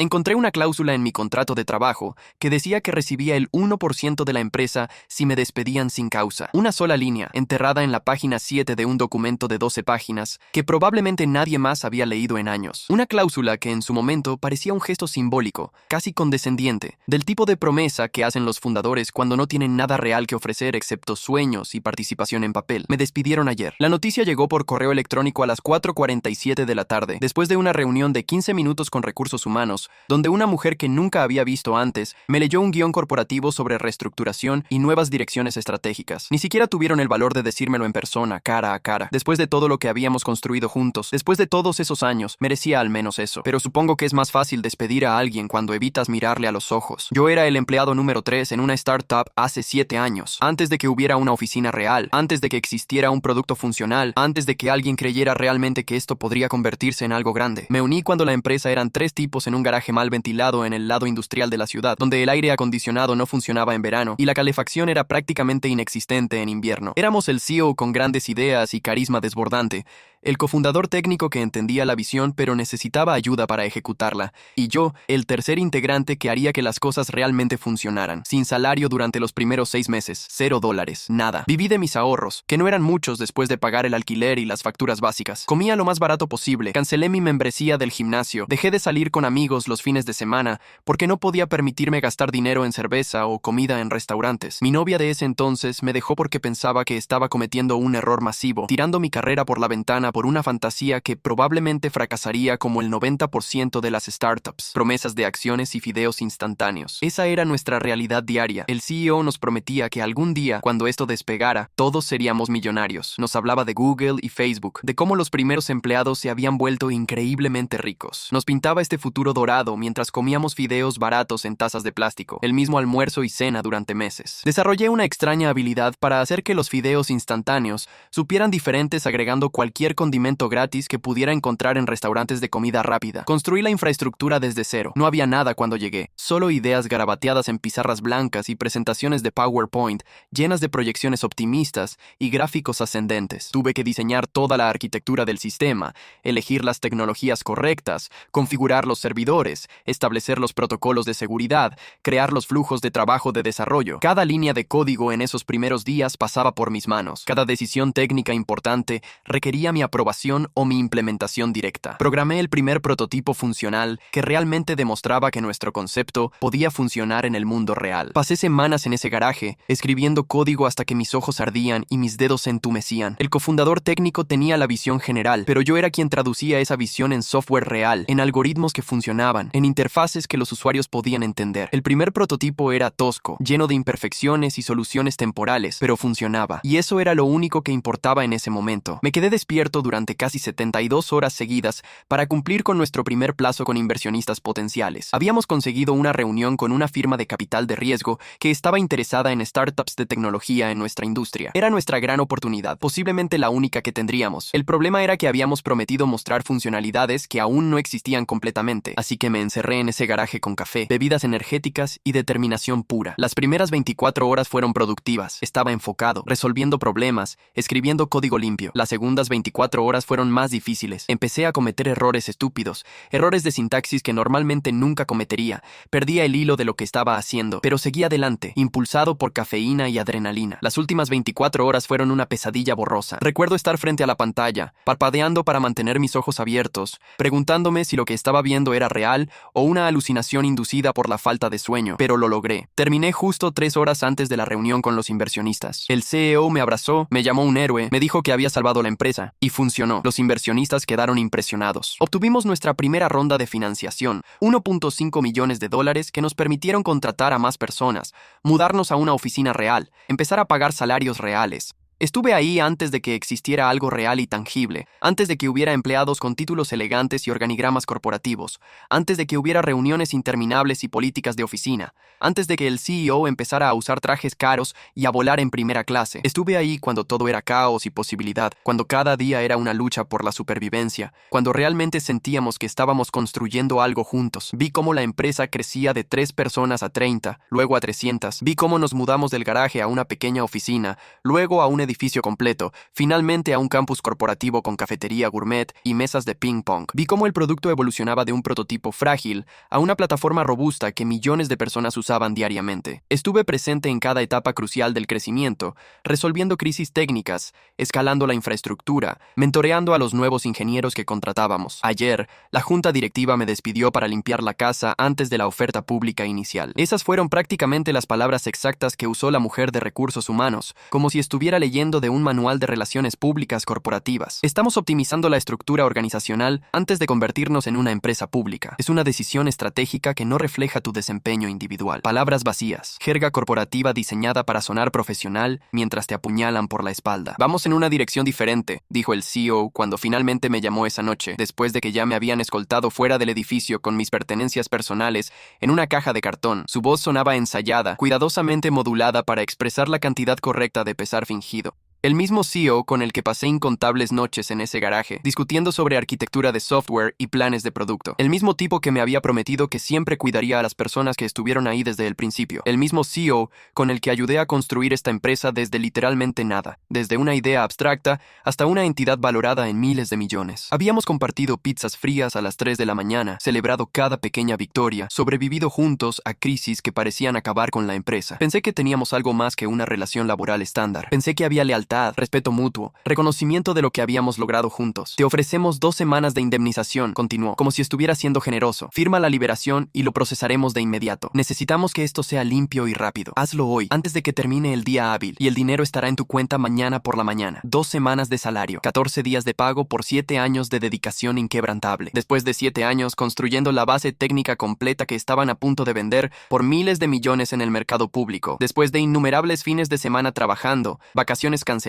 Encontré una cláusula en mi contrato de trabajo que decía que recibía el 1% de la empresa si me despedían sin causa. Una sola línea, enterrada en la página 7 de un documento de 12 páginas que probablemente nadie más había leído en años. Una cláusula que en su momento parecía un gesto simbólico, casi condescendiente, del tipo de promesa que hacen los fundadores cuando no tienen nada real que ofrecer excepto sueños y participación en papel. Me despidieron ayer. La noticia llegó por correo electrónico a las 4:47 de la tarde, después de una reunión de 15 minutos con recursos humanos, donde una mujer que nunca había visto antes me leyó un guión corporativo sobre reestructuración y nuevas direcciones estratégicas. Ni siquiera tuvieron el valor de decírmelo en persona, cara a cara. Después de todo lo que habíamos construido juntos, después de todos esos años, merecía al menos eso. Pero supongo que es más fácil despedir a alguien cuando evitas mirarle a los ojos. Yo era el empleado número 3 en una startup hace 7 años, antes de que hubiera una oficina real, antes de que existiera un producto funcional, antes de que alguien creyera realmente que esto podría convertirse en algo grande. Me uní cuando la empresa eran 3 tipos en un garaje mal ventilado en el lado industrial de la ciudad, donde el aire acondicionado no funcionaba en verano y la calefacción era prácticamente inexistente en invierno. Éramos el CEO con grandes ideas y carisma desbordante, el cofundador técnico que entendía la visión pero necesitaba ayuda para ejecutarla, y yo, el tercer integrante que haría que las cosas realmente funcionaran. Sin salario durante los primeros 6 meses, $0, nada. Viví de mis ahorros, que no eran muchos después de pagar el alquiler y las facturas básicas. Comía lo más barato posible, cancelé mi membresía del gimnasio, dejé de salir con amigos los fines de semana porque no podía permitirme gastar dinero en cerveza o comida en restaurantes. Mi novia de ese entonces me dejó porque pensaba que estaba cometiendo un error masivo, tirando mi carrera por la ventana por una fantasía que probablemente fracasaría como el 90% de las startups, promesas de acciones y fideos instantáneos. Esa era nuestra realidad diaria. El CEO nos prometía que algún día, cuando esto despegara, todos seríamos millonarios. Nos hablaba de Google y Facebook, de cómo los primeros empleados se habían vuelto increíblemente ricos. Nos pintaba este futuro dorado mientras comíamos fideos baratos en tazas de plástico, el mismo almuerzo y cena durante meses. Desarrollé una extraña habilidad para hacer que los fideos instantáneos supieran diferentes agregando cualquier condimento gratis que pudiera encontrar en restaurantes de comida rápida. Construí la infraestructura desde cero. No había nada cuando llegué, solo ideas garabateadas en pizarras blancas y presentaciones de PowerPoint llenas de proyecciones optimistas y gráficos ascendentes. Tuve que diseñar toda la arquitectura del sistema, elegir las tecnologías correctas, configurar los servidores, establecer los protocolos de seguridad, crear los flujos de trabajo de desarrollo. Cada línea de código en esos primeros días pasaba por mis manos. Cada decisión técnica importante requería mi aprobación o mi implementación directa. Programé el primer prototipo funcional que realmente demostraba que nuestro concepto podía funcionar en el mundo real. Pasé semanas en ese garaje, escribiendo código hasta que mis ojos ardían y mis dedos se entumecían. El cofundador técnico tenía la visión general, pero yo era quien traducía esa visión en software real, en algoritmos que funcionaban, en interfaces que los usuarios podían entender. El primer prototipo era tosco, lleno de imperfecciones y soluciones temporales, pero funcionaba. Y eso era lo único que importaba en ese momento. Me quedé despierto durante casi 72 horas seguidas para cumplir con nuestro primer plazo con inversionistas potenciales. Habíamos conseguido una reunión con una firma de capital de riesgo que estaba interesada en startups de tecnología en nuestra industria. Era nuestra gran oportunidad, posiblemente la única que tendríamos. El problema era que habíamos prometido mostrar funcionalidades que aún no existían completamente, así que me encerré en ese garaje con café, bebidas energéticas y determinación pura. Las primeras 24 horas fueron productivas. Estaba enfocado, resolviendo problemas, escribiendo código limpio. Las segundas 24 horas fueron más difíciles. Empecé a cometer errores estúpidos, errores de sintaxis que normalmente nunca cometería. Perdía el hilo de lo que estaba haciendo, pero seguía adelante, impulsado por cafeína y adrenalina. Las últimas 24 horas fueron una pesadilla borrosa. Recuerdo estar frente a la pantalla, parpadeando para mantener mis ojos abiertos, preguntándome si lo que estaba viendo era real o una alucinación inducida por la falta de sueño, pero lo logré. Terminé justo 3 horas antes de la reunión con los inversionistas. El CEO me abrazó, me llamó un héroe, me dijo que había salvado la empresa, y funcionó. Los inversionistas quedaron impresionados. Obtuvimos nuestra primera ronda de financiación, $1.5 millones que nos permitieron contratar a más personas, mudarnos a una oficina real, empezar a pagar salarios reales. Estuve ahí antes de que existiera algo real y tangible, antes de que hubiera empleados con títulos elegantes y organigramas corporativos, antes de que hubiera reuniones interminables y políticas de oficina, antes de que el CEO empezara a usar trajes caros y a volar en primera clase. Estuve ahí cuando todo era caos y posibilidad, cuando cada día era una lucha por la supervivencia, cuando realmente sentíamos que estábamos construyendo algo juntos. Vi cómo la empresa crecía de 3 personas a 30, luego a 300. Vi cómo nos mudamos del garaje a una pequeña oficina, luego a un edificio completo, finalmente a un campus corporativo con cafetería gourmet y mesas de ping-pong. Vi cómo el producto evolucionaba de un prototipo frágil a una plataforma robusta que millones de personas usaban diariamente. Estuve presente en cada etapa crucial del crecimiento, resolviendo crisis técnicas, escalando la infraestructura, mentoreando a los nuevos ingenieros que contratábamos. Ayer, la junta directiva me despidió para limpiar la casa antes de la oferta pública inicial. Esas fueron prácticamente las palabras exactas que usó la mujer de recursos humanos, como si estuviera leyendo de un manual de relaciones públicas corporativas. Estamos optimizando la estructura organizacional antes de convertirnos en una empresa pública. Es una decisión estratégica que no refleja tu desempeño individual. Palabras vacías, jerga corporativa diseñada para sonar profesional mientras te apuñalan por la espalda. Vamos en una dirección diferente, dijo el CEO cuando finalmente me llamó esa noche, después de que ya me habían escoltado fuera del edificio con mis pertenencias personales en una caja de cartón. Su voz sonaba ensayada, cuidadosamente modulada para expresar la cantidad correcta de pesar fingido. El mismo CEO con el que pasé incontables noches en ese garaje, discutiendo sobre arquitectura de software y planes de producto. El mismo tipo que me había prometido que siempre cuidaría a las personas que estuvieron ahí desde el principio. El mismo CEO con el que ayudé a construir esta empresa desde literalmente nada, desde una idea abstracta hasta una entidad valorada en miles de millones. Habíamos compartido pizzas frías a las 3 de la mañana, celebrado cada pequeña victoria, sobrevivido juntos a crisis que parecían acabar con la empresa. Pensé que teníamos algo más que una relación laboral estándar. Pensé que había lealtad, respeto mutuo, reconocimiento de lo que habíamos logrado juntos. Te ofrecemos 2 semanas de indemnización, continuó, como si estuviera siendo generoso. Firma la liberación y lo procesaremos de inmediato. Necesitamos que esto sea limpio y rápido. Hazlo hoy, antes de que termine el día hábil, y el dinero estará en tu cuenta mañana por la mañana. 2 semanas de salario, 14 días de pago por 7 años de dedicación inquebrantable. Después de 7 años construyendo la base técnica completa que estaban a punto de vender por miles de millones en el mercado público. Después de innumerables fines de semana trabajando, vacaciones canceladas,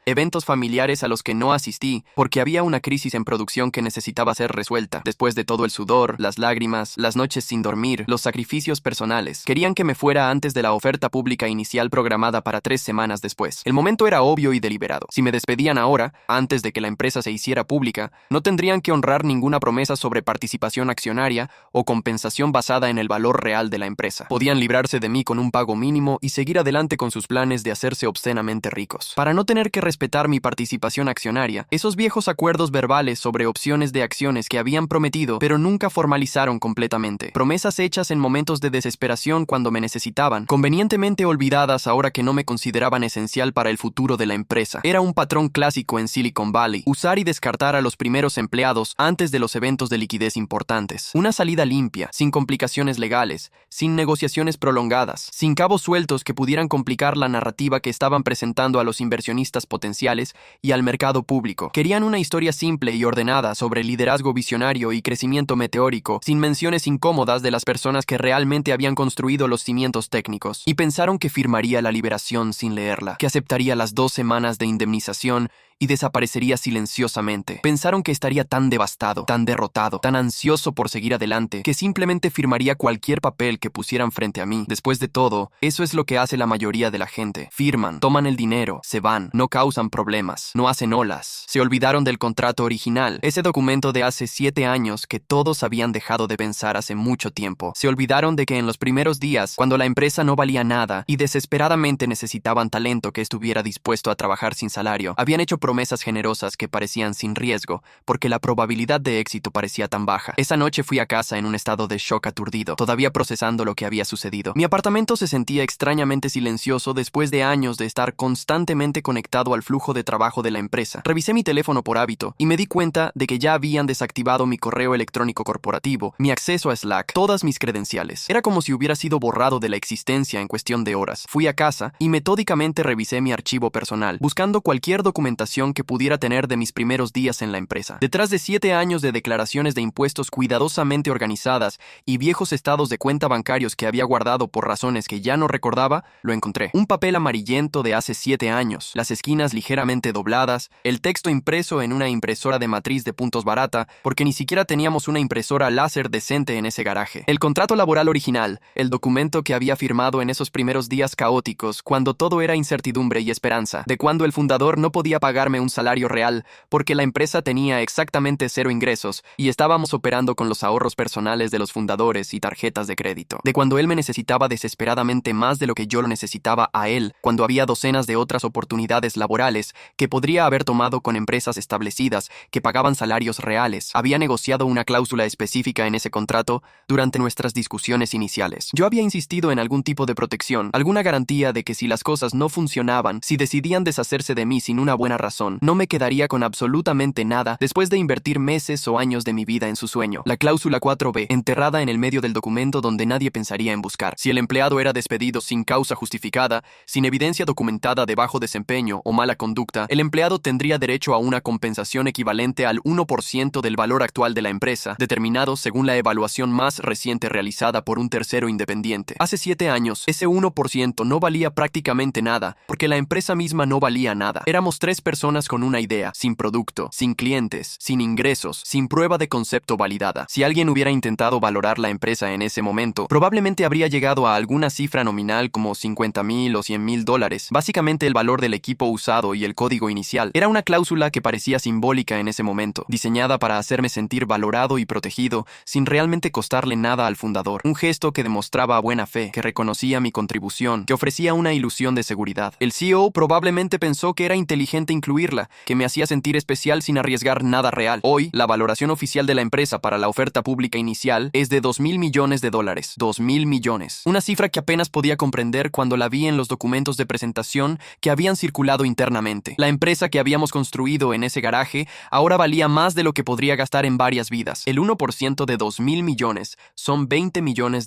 eventos familiares a los que no asistí porque había una crisis en producción que necesitaba ser resuelta. Después de todo el sudor, las lágrimas, las noches sin dormir, los sacrificios personales, querían que me fuera antes de la oferta pública inicial programada para 3 semanas después. El momento era obvio y deliberado. Si me despedían ahora, antes de que la empresa se hiciera pública, no tendrían que honrar ninguna promesa sobre participación accionaria o compensación basada en el valor real de la empresa. Podían librarse de mí con un pago mínimo y seguir adelante con sus planes de hacerse obscenamente ricos. Para no tener que respetar mi participación accionaria, esos viejos acuerdos verbales sobre opciones de acciones que habían prometido pero nunca formalizaron completamente. Promesas hechas en momentos de desesperación cuando me necesitaban, convenientemente olvidadas ahora que no me consideraban esencial para el futuro de la empresa. Era un patrón clásico en Silicon Valley, usar y descartar a los primeros empleados antes de los eventos de liquidez importantes. Una salida limpia, sin complicaciones legales, sin negociaciones prolongadas, sin cabos sueltos que pudieran complicar la narrativa que estaban presentando a los inversionistas potenciales y al mercado público. Querían una historia simple y ordenada sobre liderazgo visionario y crecimiento meteórico, sin menciones incómodas de las personas que realmente habían construido los cimientos técnicos. Y pensaron que firmaría la liberación sin leerla, que aceptaría las 2 semanas de indemnización y desaparecería silenciosamente. Pensaron que estaría tan devastado, tan derrotado, tan ansioso por seguir adelante, que simplemente firmaría cualquier papel que pusieran frente a mí. Después de todo, eso es lo que hace la mayoría de la gente. Firman, toman el dinero, se van, no causan problemas, no hacen olas. Se olvidaron del contrato original, ese documento de hace 7 años que todos habían dejado de pensar hace mucho tiempo. Se olvidaron de que en los primeros días, cuando la empresa no valía nada y desesperadamente necesitaban talento que estuviera dispuesto a trabajar sin salario, habían hecho promesas generosas que parecían sin riesgo, porque la probabilidad de éxito parecía tan baja. Esa noche fui a casa en un estado de shock aturdido, todavía procesando lo que había sucedido. Mi apartamento se sentía extrañamente silencioso después de años de estar constantemente conectado al flujo de trabajo de la empresa. Revisé mi teléfono por hábito y me di cuenta de que ya habían desactivado mi correo electrónico corporativo, mi acceso a Slack, todas mis credenciales. Era como si hubiera sido borrado de la existencia en cuestión de horas. Fui a casa y metódicamente revisé mi archivo personal, buscando cualquier documentación que pudiera tener de mis primeros días en la empresa. Detrás de 7 años de declaraciones de impuestos cuidadosamente organizadas y viejos estados de cuenta bancarios que había guardado por razones que ya no recordaba, lo encontré. Un papel amarillento de hace 7 años, las esquinas ligeramente dobladas, el texto impreso en una impresora de matriz de puntos barata, porque ni siquiera teníamos una impresora láser decente en ese garaje. El contrato laboral original, el documento que había firmado en esos primeros días caóticos, cuando todo era incertidumbre y esperanza, de cuando el fundador no podía pagar pagarme un salario real porque la empresa tenía exactamente cero ingresos y estábamos operando con los ahorros personales de los fundadores y tarjetas de crédito. De cuando él me necesitaba desesperadamente más de lo que yo lo necesitaba a él, cuando había docenas de otras oportunidades laborales que podría haber tomado con empresas establecidas que pagaban salarios reales. Había negociado una cláusula específica en ese contrato durante nuestras discusiones iniciales. Yo había insistido en algún tipo de protección, alguna garantía de que si las cosas no funcionaban, si decidían deshacerse de mí sin una buena razón, no me quedaría con absolutamente nada después de invertir meses o años de mi vida en su sueño. La cláusula 4B, enterrada en el medio del documento donde nadie pensaría en buscar. Si el empleado era despedido sin causa justificada, sin evidencia documentada de bajo desempeño o mala conducta, el empleado tendría derecho a una compensación equivalente al 1% del valor actual de la empresa, determinado según la evaluación más reciente realizada por un tercero independiente. Hace 7 años, ese 1% no valía prácticamente nada, porque la empresa misma no valía nada. Éramos 3 personas con una idea, sin producto, sin clientes, sin ingresos, sin prueba de concepto validada. Si alguien hubiera intentado valorar la empresa en ese momento, probablemente habría llegado a alguna cifra nominal como $50,000 o $100,000, básicamente el valor del equipo usado y el código inicial. Era una cláusula que parecía simbólica en ese momento, diseñada para hacerme sentir valorado y protegido sin realmente costarle nada al fundador. Un gesto que demostraba buena fe, que reconocía mi contribución, que ofrecía una ilusión de seguridad. El CEO probablemente pensó que era inteligente incluirla, que me hacía sentir especial sin arriesgar nada real. Hoy, la valoración oficial de la empresa para la oferta pública inicial es de $2,000 millones. $2,000 millones. Una cifra que apenas podía comprender cuando la vi en los documentos de presentación que habían circulado internamente. La empresa que habíamos construido en ese garaje ahora valía más de lo que podría gastar en varias vidas. El 1% de $2,000 millones son $20 millones.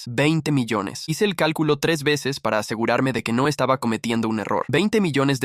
20 millones. Hice el cálculo 3 veces para asegurarme de que no estaba cometiendo un error. $20 millones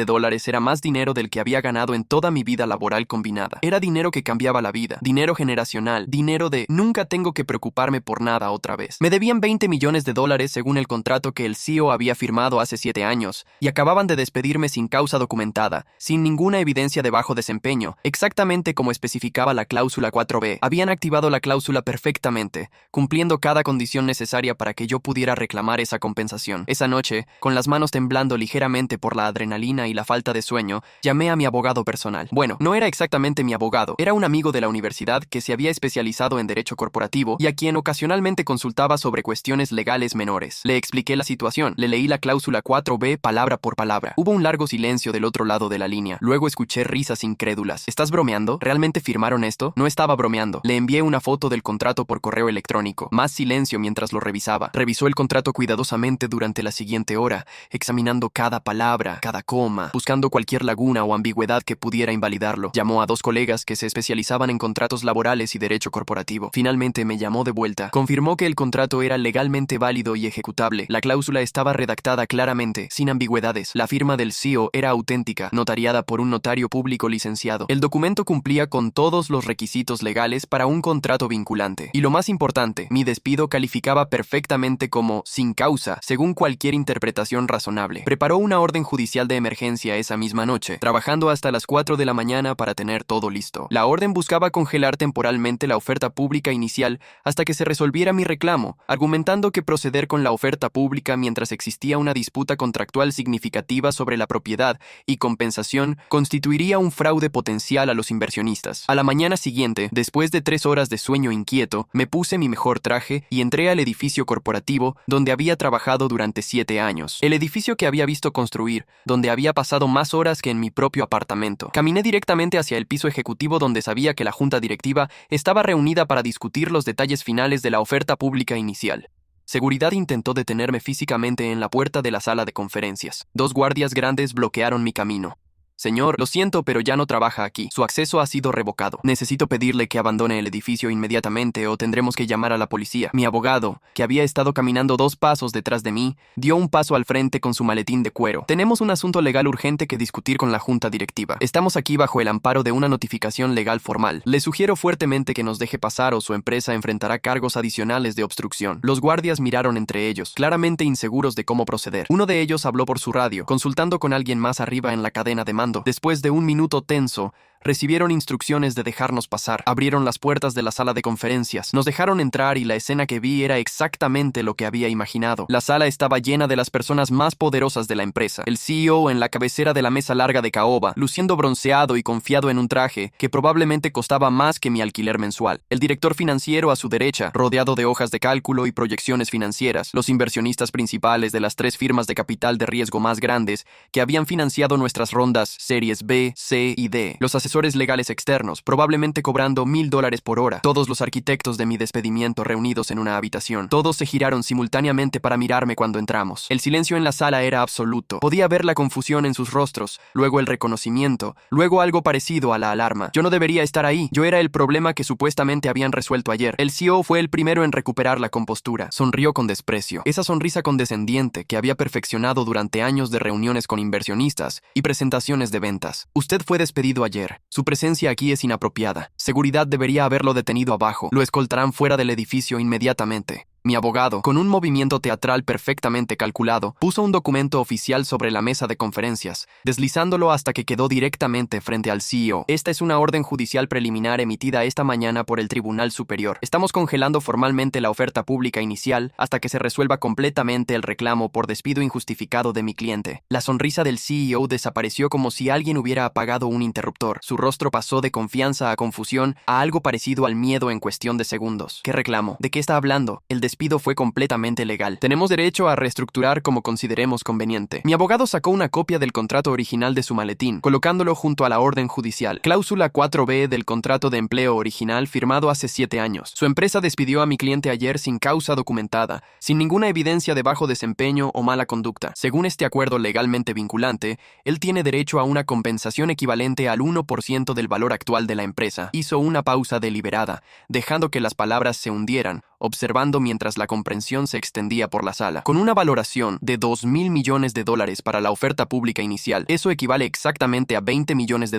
era más dinero del que había ganado en toda mi vida laboral combinada. Era dinero que cambiaba la vida, dinero generacional, dinero de nunca tengo que preocuparme por nada otra vez. Me debían $20 millones según el contrato que el CEO había firmado hace 7 años, y acababan de despedirme sin causa documentada, sin ninguna evidencia de bajo desempeño, exactamente como especificaba la cláusula 4B. Habían activado la cláusula perfectamente, cumpliendo cada condición necesaria para que yo pudiera reclamar esa compensación. Esa noche, con las manos temblando ligeramente por la adrenalina y la falta de sueño, llamé a mi abogado personal. Bueno, no era exactamente mi abogado, era un amigo de la universidad que se había especializado en derecho corporativo y a quien ocasionalmente consultaba sobre cuestiones legales menores. Le expliqué la situación, le leí la cláusula 4B palabra por palabra. Hubo un largo silencio del otro lado de la línea. Luego escuché risas incrédulas. ¿Estás bromeando? ¿Realmente firmaron esto? No estaba bromeando. Le envié una foto del contrato por correo electrónico. Más silencio mientras lo revisaba. Revisó el contrato cuidadosamente durante la siguiente hora, examinando cada palabra, cada coma, buscando cualquier laguna o ambigüedad que pudiera invalidarlo. Llamó a 2 colegas que se especializaban en contratos laborales y derecho corporativo. Finalmente me llamó de vuelta. Confirmó que el contrato era legalmente válido y ejecutable. La cláusula estaba redactada claramente, sin ambigüedades. La firma del CEO era auténtica, notariada por un notario público licenciado. El documento cumplía con todos los requisitos legales para un contrato vinculante. Y lo más importante, mi despido calificaba perfectamente como sin causa, según cualquier interpretación razonable. Preparó una orden judicial de emergencia esa misma noche, trabajando hasta las 4 de la mañana para tener todo listo. La orden buscaba congelar temporalmente la oferta pública inicial hasta que se resolviera mi reclamo, argumentando que proceder con la oferta pública mientras existía una disputa contractual significativa sobre la propiedad y compensación constituiría un fraude potencial a los inversionistas. A la mañana siguiente, después de 3 horas de sueño inquieto, me puse mi mejor traje y entré al edificio corporativo donde había trabajado durante 7 años. El edificio que había visto construir, donde había pasado más horas que en mi propio apartamento. Caminé directamente hacia el piso ejecutivo donde sabía que la junta directiva estaba reunida para discutir los detalles finales de la oferta pública inicial. Seguridad intentó detenerme físicamente en la puerta de la sala de conferencias. 2 guardias grandes bloquearon mi camino. Señor, lo siento, pero ya no trabaja aquí. Su acceso ha sido revocado. Necesito pedirle que abandone el edificio inmediatamente o tendremos que llamar a la policía. Mi abogado, que había estado caminando 2 pasos detrás de mí, dio un paso al frente con su maletín de cuero. Tenemos un asunto legal urgente que discutir con la junta directiva. Estamos aquí bajo el amparo de una notificación legal formal. Le sugiero fuertemente que nos deje pasar o su empresa enfrentará cargos adicionales de obstrucción. Los guardias miraron entre ellos, claramente inseguros de cómo proceder. Uno de ellos habló por su radio, consultando con alguien más arriba en la cadena de mando. Después de un minuto tenso, Recibieron instrucciones de dejarnos pasar. Abrieron las puertas de la sala de conferencias. Nos dejaron entrar y la escena que vi era exactamente lo que había imaginado. La sala estaba llena de las personas más poderosas de la empresa. El CEO en la cabecera de la mesa larga de caoba, luciendo bronceado y confiado en un traje que probablemente costaba más que mi alquiler mensual. El director financiero a su derecha, rodeado de hojas de cálculo y proyecciones financieras. Los inversionistas principales de las 3 firmas de capital de riesgo más grandes que habían financiado nuestras rondas Series B, C y D. Los asesores legales externos, probablemente cobrando $1,000 por hora. Todos los arquitectos de mi despedimiento reunidos en una habitación. Todos se giraron simultáneamente para mirarme cuando entramos. El silencio en la sala era absoluto. Podía ver la confusión en sus rostros, luego el reconocimiento, luego algo parecido a la alarma. Yo no debería estar ahí. Yo era el problema que supuestamente habían resuelto ayer. El CEO fue el primero en recuperar la compostura. Sonrió con desprecio. Esa sonrisa condescendiente que había perfeccionado durante años de reuniones con inversionistas y presentaciones de ventas. Usted fue despedido ayer. Su presencia aquí es inapropiada. Seguridad debería haberlo detenido abajo. Lo escoltarán fuera del edificio inmediatamente. Mi abogado, con un movimiento teatral perfectamente calculado, puso un documento oficial sobre la mesa de conferencias, deslizándolo hasta que quedó directamente frente al CEO. Esta es una orden judicial preliminar emitida esta mañana por el Tribunal Superior. Estamos congelando formalmente la oferta pública inicial hasta que se resuelva completamente el reclamo por despido injustificado de mi cliente. La sonrisa del CEO desapareció como si alguien hubiera apagado un interruptor. Su rostro pasó de confianza a confusión a algo parecido al miedo en cuestión de segundos. ¿Qué reclamo? ¿De qué está hablando? El despido fue completamente legal. Tenemos derecho a reestructurar como consideremos conveniente. Mi abogado sacó una copia del contrato original de su maletín, colocándolo junto a la orden judicial. Cláusula 4B del contrato de empleo original firmado hace 7 años. Su empresa despidió a mi cliente ayer sin causa documentada, sin ninguna evidencia de bajo desempeño o mala conducta. Según este acuerdo legalmente vinculante, él tiene derecho a una compensación equivalente al 1% del valor actual de la empresa. Hizo una pausa deliberada, dejando que las palabras se hundieran, observando mientras la comprensión se extendía por la sala. Con una valoración de $2,000 millones para la oferta pública inicial, eso equivale exactamente a $20 millones.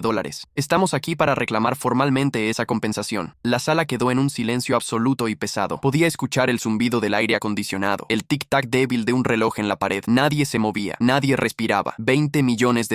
Estamos aquí para reclamar formalmente esa compensación. La sala quedó en un silencio absoluto y pesado. Podía escuchar el zumbido del aire acondicionado, el tic-tac débil de un reloj en la pared. Nadie se movía, nadie respiraba. $20 millones.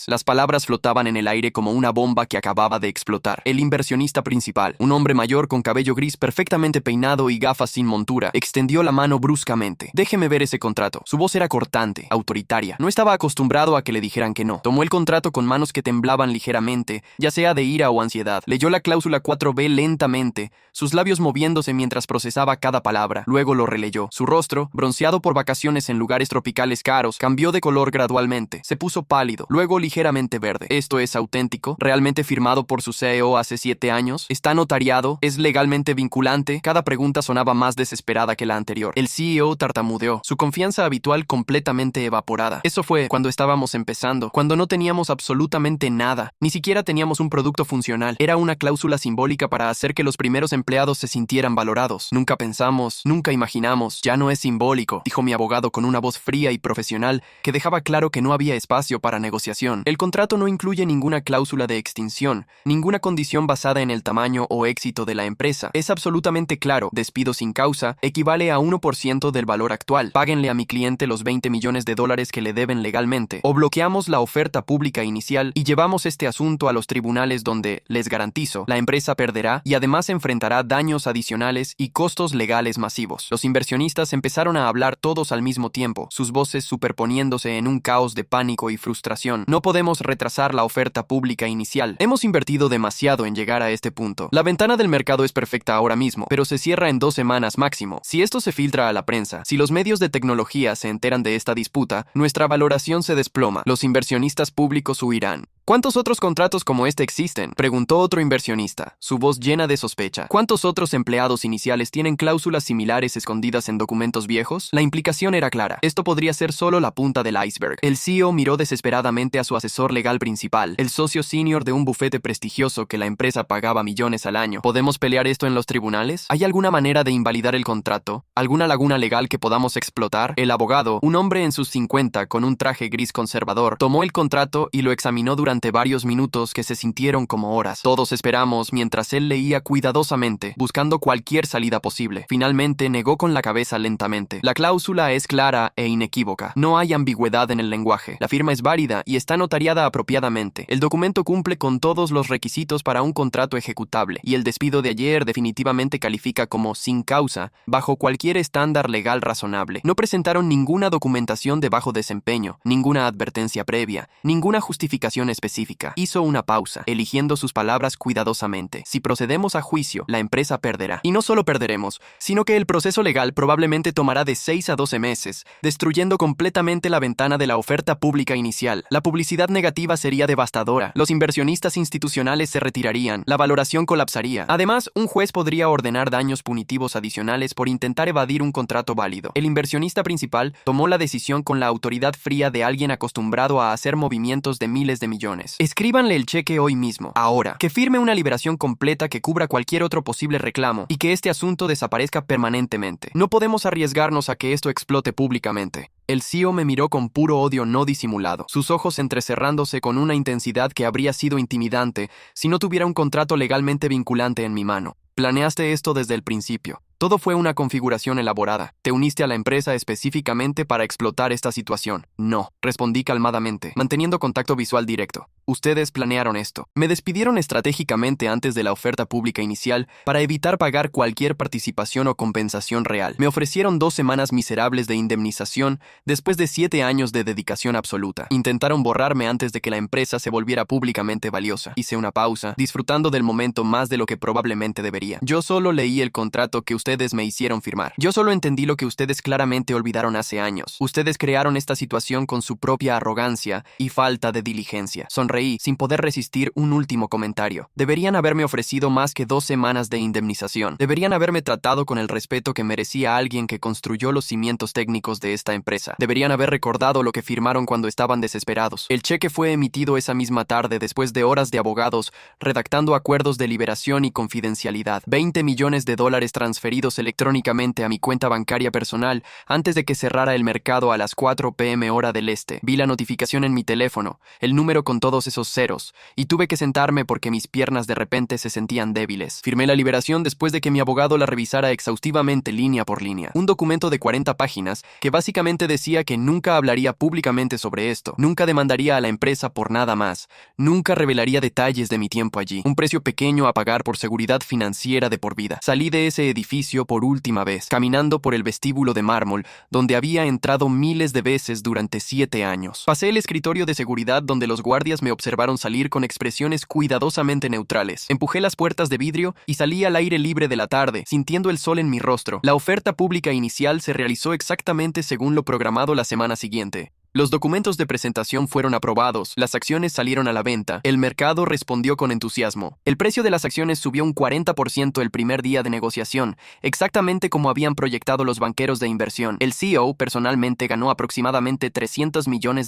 Las palabras flotaban en el aire como una bomba que acababa de explotar. El inversionista principal, un hombre mayor con cabello gris perfectamente peinado y gafas sin montura, extendió la mano bruscamente. Déjeme ver ese contrato. Su voz era cortante, autoritaria. No estaba acostumbrado a que le dijeran que no. Tomó el contrato con manos que temblaban ligeramente, ya sea de ira o ansiedad. Leyó la cláusula 4B lentamente, sus labios moviéndose mientras procesaba cada palabra. Luego lo releyó. Su rostro, bronceado por vacaciones en lugares tropicales caros, cambió de color gradualmente. Se puso pálido, luego ligeramente verde. ¿Esto es auténtico? ¿Realmente firmado por su CEO hace 7 años? ¿Está notariado? ¿Es legalmente vinculante? Cada pregunta sonaba más desesperada que la anterior. El CEO tartamudeó, su confianza habitual completamente evaporada. Eso fue cuando estábamos empezando, cuando no teníamos absolutamente nada, ni siquiera teníamos un producto funcional. Era una cláusula simbólica para hacer que los primeros empleados se sintieran valorados. Nunca pensamos, nunca imaginamos. Ya no es simbólico, dijo mi abogado con una voz fría y profesional que dejaba claro que no había espacio para negociación. El contrato no incluye ninguna cláusula de extinción, ninguna condición basada en el tamaño o éxito de la empresa. Es absolutamente claro, despido sin causa equivale a 1% del valor actual. Páguenle a mi cliente los $20 millones que le deben legalmente, o bloqueamos la oferta pública inicial y llevamos este asunto a los tribunales donde, les garantizo, la empresa perderá y además enfrentará daños adicionales y costos legales masivos. Los inversionistas empezaron a hablar todos al mismo tiempo, sus voces superponiéndose en un caos de pánico y frustración. No podemos retrasar la oferta pública inicial. Hemos invertido demasiado en llegar a este punto. La ventana del mercado es perfecta ahora mismo, pero se cierra en 2 semanas máximo. Si esto se filtra a la prensa, si los medios de tecnología se enteran de esta disputa, nuestra valoración se desploma. Los inversionistas públicos huirán. ¿Cuántos otros contratos como este existen?, preguntó otro inversionista, su voz llena de sospecha. ¿Cuántos otros empleados iniciales tienen cláusulas similares escondidas en documentos viejos? La implicación era clara. Esto podría ser solo la punta del iceberg. El CEO miró desesperadamente a su asesor legal principal, el socio senior de un bufete prestigioso que la empresa pagaba millones al año. ¿Podemos pelear esto en los tribunales? ¿Hay alguna manera de invalidar el contrato? ¿Alguna laguna legal que podamos explotar? El abogado, un hombre en sus 50 con un traje gris conservador, tomó el contrato y lo examinó durante varios minutos que se sintieron como horas. Todos esperamos mientras él leía cuidadosamente, buscando cualquier salida posible. Finalmente negó con la cabeza lentamente. La cláusula es clara e inequívoca. No hay ambigüedad en el lenguaje. La firma es válida y está notariada apropiadamente. El documento cumple con todos los requisitos para un contrato ejecutable, y el despido de ayer definitivamente califica como sin causa bajo cualquier estándar legal razonable. No presentaron ninguna documentación de bajo desempeño, ninguna advertencia previa, ninguna justificación específica. Hizo una pausa, eligiendo sus palabras cuidadosamente. Si procedemos a juicio, la empresa perderá. Y no solo perderemos, sino que el proceso legal probablemente tomará de 6 a 12 meses, destruyendo completamente la ventana de la oferta pública inicial. La publicidad negativa sería devastadora. Los inversionistas institucionales se retirarían. La valoración colapsaría. Además, un juez podría ordenar daños punitivos adicionales por intentar evadir un contrato válido. El inversionista principal tomó la decisión con la autoridad fría de alguien acostumbrado a hacer movimientos de miles de millones. Escríbanle el cheque hoy mismo, ahora. Que firme una liberación completa que cubra cualquier otro posible reclamo y que este asunto desaparezca permanentemente. No podemos arriesgarnos a que esto explote públicamente. El CEO me miró con puro odio no disimulado, sus ojos entrecerrándose con una intensidad que habría sido intimidante si no tuviera un contrato legalmente vinculante en mi mano. Planeaste esto desde el principio. Todo fue una configuración elaborada. ¿Te uniste a la empresa específicamente para explotar esta situación? No, respondí calmadamente, manteniendo contacto visual directo. Ustedes planearon esto. Me despidieron estratégicamente antes de la oferta pública inicial para evitar pagar cualquier participación o compensación real. Me ofrecieron 2 semanas miserables de indemnización después de 7 años de dedicación absoluta. Intentaron borrarme antes de que la empresa se volviera públicamente valiosa. Hice una pausa, disfrutando del momento más de lo que probablemente debería. Yo solo leí el contrato que ustedes me hicieron firmar. Yo solo entendí lo que ustedes claramente olvidaron hace años. Ustedes crearon esta situación con su propia arrogancia y falta de diligencia. Sonreí, sin poder resistir un último comentario. Deberían haberme ofrecido más que 2 semanas de indemnización. Deberían haberme tratado con el respeto que merecía alguien que construyó los cimientos técnicos de esta empresa. Deberían haber recordado lo que firmaron cuando estaban desesperados. El cheque fue emitido esa misma tarde después de horas de abogados redactando acuerdos de liberación y confidencialidad. $20 millones transferidos electrónicamente a mi cuenta bancaria personal antes de que cerrara el mercado a las 4 p.m. hora del este. Vi la notificación en mi teléfono, el número con todos esos ceros, y tuve que sentarme porque mis piernas de repente se sentían débiles. Firmé la liberación después de que mi abogado la revisara exhaustivamente línea por línea. Un documento de 40 páginas que básicamente decía que nunca hablaría públicamente sobre esto, nunca demandaría a la empresa por nada más, nunca revelaría detalles de mi tiempo allí. Un precio pequeño a pagar por seguridad financiera de por vida. Salí de ese edificio por última vez, caminando por el vestíbulo de mármol, donde había entrado miles de veces durante 7 años. Pasé el escritorio de seguridad donde los guardias me observaron salir con expresiones cuidadosamente neutrales. Empujé las puertas de vidrio y salí al aire libre de la tarde, sintiendo el sol en mi rostro. La oferta pública inicial se realizó exactamente según lo programado la semana siguiente. Los documentos de presentación fueron aprobados, las acciones salieron a la venta, el mercado respondió con entusiasmo. El precio de las acciones subió un 40% el primer día de negociación, exactamente como habían proyectado los banqueros de inversión. El CEO personalmente ganó aproximadamente $300 millones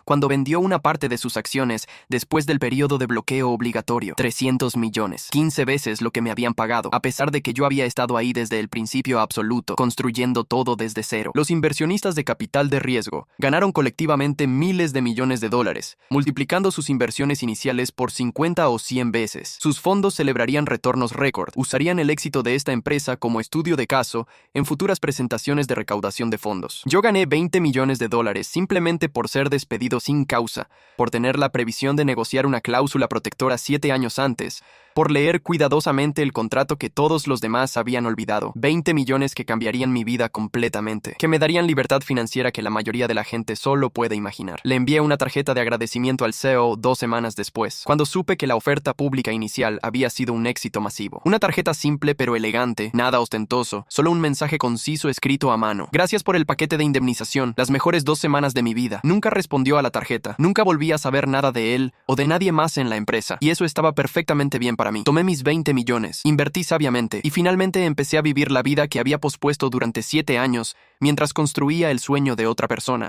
cuando vendió una parte de sus acciones después del periodo de bloqueo obligatorio. 300 millones, 15 veces lo que me habían pagado, a pesar de que yo había estado ahí desde el principio absoluto, construyendo todo desde cero. Los inversionistas de capital de riesgo ganaron colectivamente miles de millones de dólares, multiplicando sus inversiones iniciales por 50 o 100 veces. Sus fondos celebrarían retornos récord, usarían el éxito de esta empresa como estudio de caso en futuras presentaciones de recaudación de fondos. Yo gané $20 millones simplemente por ser despedido sin causa, por tener la previsión de negociar una cláusula protectora 7 años antes, por leer cuidadosamente el contrato que todos los demás habían olvidado. 20 millones que cambiarían mi vida completamente, que me darían libertad financiera que la mayoría de la gente solo puede imaginar. Le envié una tarjeta de agradecimiento al CEO 2 semanas después, cuando supe que la oferta pública inicial había sido un éxito masivo. Una tarjeta simple pero elegante, nada ostentoso, solo un mensaje conciso escrito a mano. Gracias por el paquete de indemnización, las mejores 2 semanas de mi vida. Nunca respondió a la tarjeta, nunca volví a saber nada de él o de nadie más en la empresa, y eso estaba perfectamente bien para mí. Tomé mis 20 millones, invertí sabiamente y finalmente empecé a vivir la vida que había pospuesto durante 7 años mientras construía el sueño de otra persona.